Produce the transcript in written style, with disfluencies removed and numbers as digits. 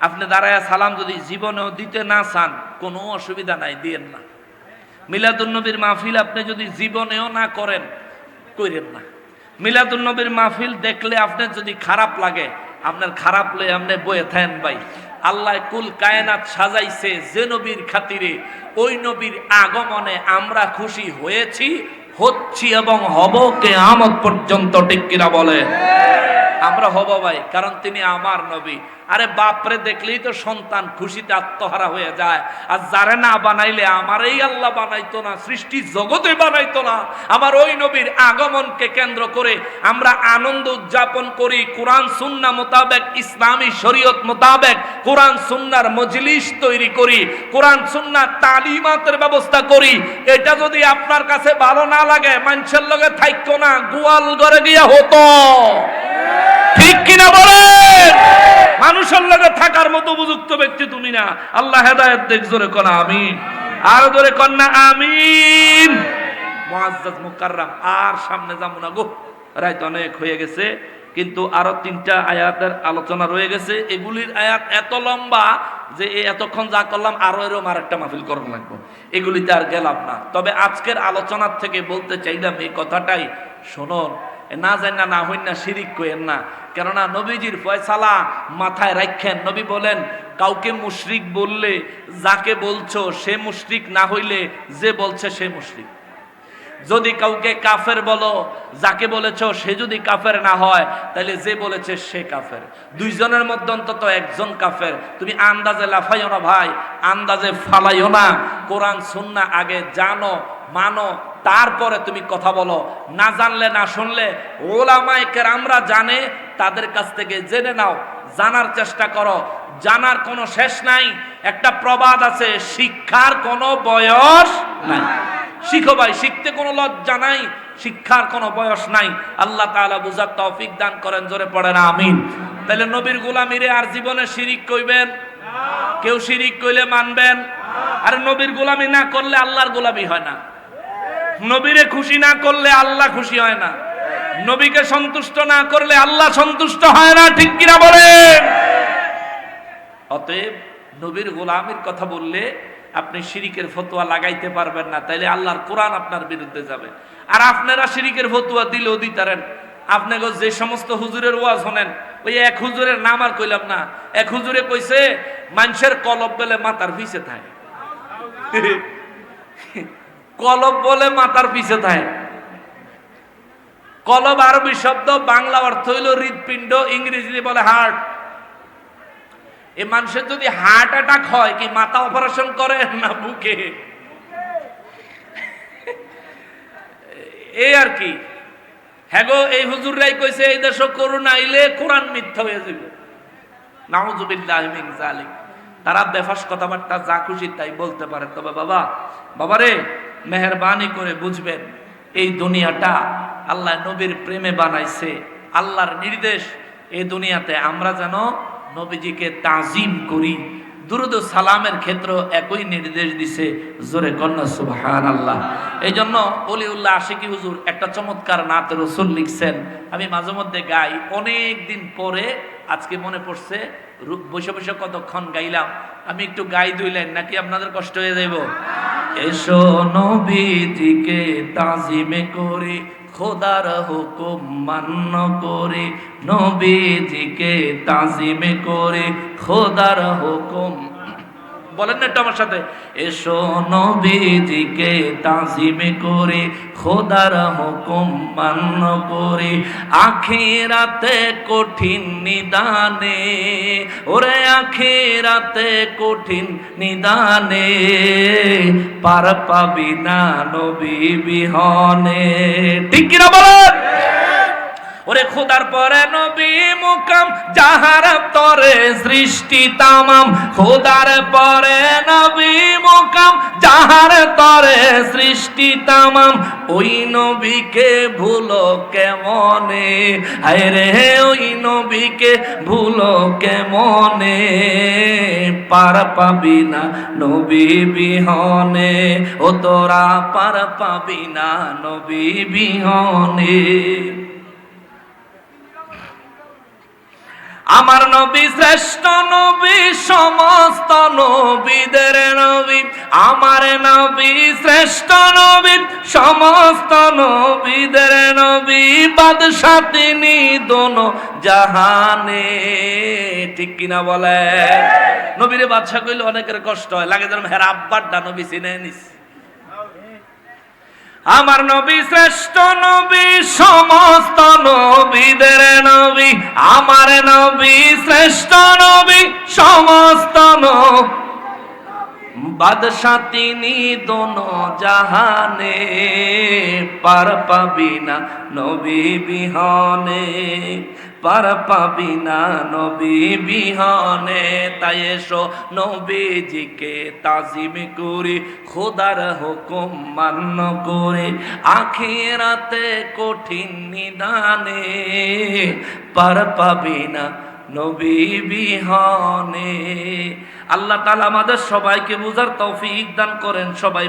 আপনি দাঁড়ায় সালাম যদি জীবনেও দিতে না চান কোনো অসুবিধা নাই, দিয়েন না। মিলাদুন নবীর মাহফিল আপনি যদি জীবনেও না করেন, কইরেন না। মিলাদুন নবীর মাহফিল দেখলে আপনার যদি খারাপ লাগে, আপনার খারাপ লয়ে আপনি বয়ে থাকেন ভাই। আল্লাহ কুল কায়নাত সাজাইছে যে নবীর খাতিরে, ওই নবীর আগমনে আমরা খুশি হয়েছি, হচ্ছি এবং হব কিয়ামত পর্যন্ত। ঠিক কিনা বলে? আমরা হব ভাই, কারণ তিনি আমার নবী। আরে বাপরে দেখলেই তো সন্তান খুশিতে আত্মহারা হয়ে যায়। আর যারে না বানাইলে আমার এই আল্লাহ বানাইতো না, সৃষ্টি জগতে বানাইতো না। আমার ওই নবীর আগমনকে কেন্দ্র করে আমরা আনন্দ উদযাপন করি, কোরআন সুন্নাহ মোতাবেক, ইসলামী শরীয়ত মোতাবেক কোরআন সুন্নাহর মজলিস তৈরি করি, কোরআন সুন্নাহ তালিমাতের ব্যবস্থা করি। এটা যদি আপনার কাছে ভালো না লাগে, মানুষের লগে থাইকো না, গোয়াল ঘরে গিয়া হতো। ঠিক কিনা বলেন? মানুষের লগে থাকার মতো উপযুক্ত ব্যক্তি তুমি না। আল্লাহ হেদায়েত দেখ। জোরে কোন আমিন, আর জোরে কোন না আমিন। মুআজ্জাজ মুকাররম, আর সামনে যাব না গো, রাত অনেক হয়ে গেছে। কিন্তু আরো 3টা আয়াতের আলোচনা রয়ে গেছে। এগুলির আয়াত এত লম্বা যে এতক্ষণ যা করলাম আরো এরকম আরেকটা মাহফিল করা লাগবে, এগুলিতে আর গেলাম না। তবে আজকের আলোচনার থেকে বলতে চাইলাম এই কথাটাই, শুনুন, না জান না হইন না শিরিক কইেন না। কেননা নবীজির ফয়সালা মাথায় রাখেন। নবী বলেন, কাউকে মুশরিক বললে যাকে বলছো সে মুশরিক না হইলে যে বলছে সে মুশরিক। যদি কাউকে কাফের বলো, যাকে বলেছো সে যদি কাফের না হয়, তাহলে যে বলেছে সে কাফের। দুইজনের মধ্যে অন্তত একজন কাফের। তুমি আন্দাজে লাফাইও না ভাই, আন্দাজে ফালাইও না। কোরআন সুন্নাহ আগে জানো, মানো, তারপরে তুমি কথা বলো। না জানলে, না শুনলে, ওলামায়ে কেরামরা জানে, তাদের কাছ থেকে জেনে নাও, জানার চেষ্টা করো। জানার কোনো শেষ নাই। একটা প্রবাদ আছে, শিক্ষার কোনো বয়স নাই। শিখো ভাই, শিখতে কোনো লজ্জা নাই, শিক্ষার কোনো বয়স নাই। আল্লাহ তাআলা বুঝার তৌফিক দান করেন। জোরে পড়েন আমিন। তাহলে নবীর গোলামিরে আর জীবনে শিরিক কইবেন? কেউ শিরিক কইলে মানবেন? আর নবীর গোলামি না করলে আল্লাহর গোলামি হয় না। নবীরে খুশি না করলে আল্লাহ খুশি হয় না। নবীকে সন্তুষ্ট না করলে আল্লাহ সন্তুষ্ট হয় না। ঠিক কিনা বলেন? অতএব নবীর গোলামির কথা বললে আপনি শিরিকের ফতোয়া লাগাইতে পারবেন না, তাইলে আল্লাহর কোরআন আপনার বিরুদ্ধে যাবে। আর আপনারা শিরিকের ফতোয়া দিলেও দিতারেন। আপনাকে যে সমস্ত হুজুরের ওয়াজ শোনেন, ওই এক হুজুরের নাম আর কইলাম না, এক হুজুরে কইছে মানুষের কলব বলে মাথার পিছে থাকে। কলব বলে মাথার পিছে থাকে। কলব আরবি শব্দ, বাংলা অর্থ হইল হৃদপিণ্ড, ইংরেজিতে বলে হার্ট। এই মানুষের যদি হার্ট অ্যাটাক হয়, কি মাথা অপারেশন করে না বুকে? এই আর কি। হ্যাঁ গো, এই হুজুররাই কইছে এই দেশে করোনা আইলে কোরআন মিথ্যা হয়ে যাবে। নাউযুবিল্লাহি মিন যালিক। তারা বেফাস কথাবার্তা যা খুশি তাই বলতে পারে। তবে বাবারে, মেহেরবানি করে বুঝবেন, এই দুনিয়াটা আল্লাহ নবীর প্রেমে বানাইছে। আল্লাহর নির্দেশ এই দুনিয়াতে আমরা যেন নবীজিকে তাজিম করি। দুরুদ ও সালামের ক্ষেত্রে একই নির্দেশ দিছে। জোরে কন্যা সুবহানাল্লাহ। এই জন্য অলিউল্লাহ আশিকি হুজুর একটা চমৎকার নাতে রসুল লিখছেন, আমি মাঝে মধ্যে গাই। অনেক দিন পরে আজকে মনে পড়ছে, বসে বসে কতক্ষণ গাইলাম। আমি একটু গাই 2 লাইন, নাকি আপনাদের কষ্ট হয়ে যাইব? এসো নবীজিকে তাজিমে করে, খোদার হুকুম মান্য করে, নবীজিকে তাজিমে করে, খোদার হুকুম। বলেন না একটু আমার সাথে, এসো নবীজিকে তাজিমে করে, খোদার হুকুম মান্য করে, আখিরাতে কঠিন নিদানে, ওরে আখিরাতে কঠিন নিদানে, পার পাবি না নবী বিহনে। ঠিক কিনা বলেন? ওরে খোদার পরে নবী মুকাম, যাহার তরে সৃষ্টি তামাম। খোদার পরে নবী মুকাম, যাহার তরে সৃষ্টি তামাম। ওই নবীকে ভুলো কেমনে, হায় রে ওই নবীকে ভুলো কেমনে, পার পাবি না নবী বিহনে, ও তোরা পার পাবি না নবী বিহনে। আমার নবী শ্রেষ্ঠ নবী, সমস্ত নবীদের নবী, আমার নবী শ্রেষ্ঠ নবী, সমস্ত নবীদের নবী, বাদশা তিনি দোনো জাহানে। ঠিক কিনা বলে? নবীরে বাদশা কইলে অনেকের কষ্ট হয়, লাগে যেন হের আব্বার ডা নবী চিনে নিস। আমার নবী শ্রেষ্ঠ নবী, সমস্ত নবীদের নবী, আমার নবী শ্রেষ্ঠ নবী, সমস্ত নবী, বাদশা তিনি দোনো জাহানে, পার পাবি না নবী বিহনে, পার পাবি না নবী বিহনে। তাই এসো নবীজিকে তাজিম করি, খোদার হুকুম মান্য করে, আখিরাতে কঠিন নিদানে, পার পাবি না নবী বিহনে। আল্লাহ তাআলা আমাদের সবাইকে বুঝার তৌফিক দান করেন। সবাই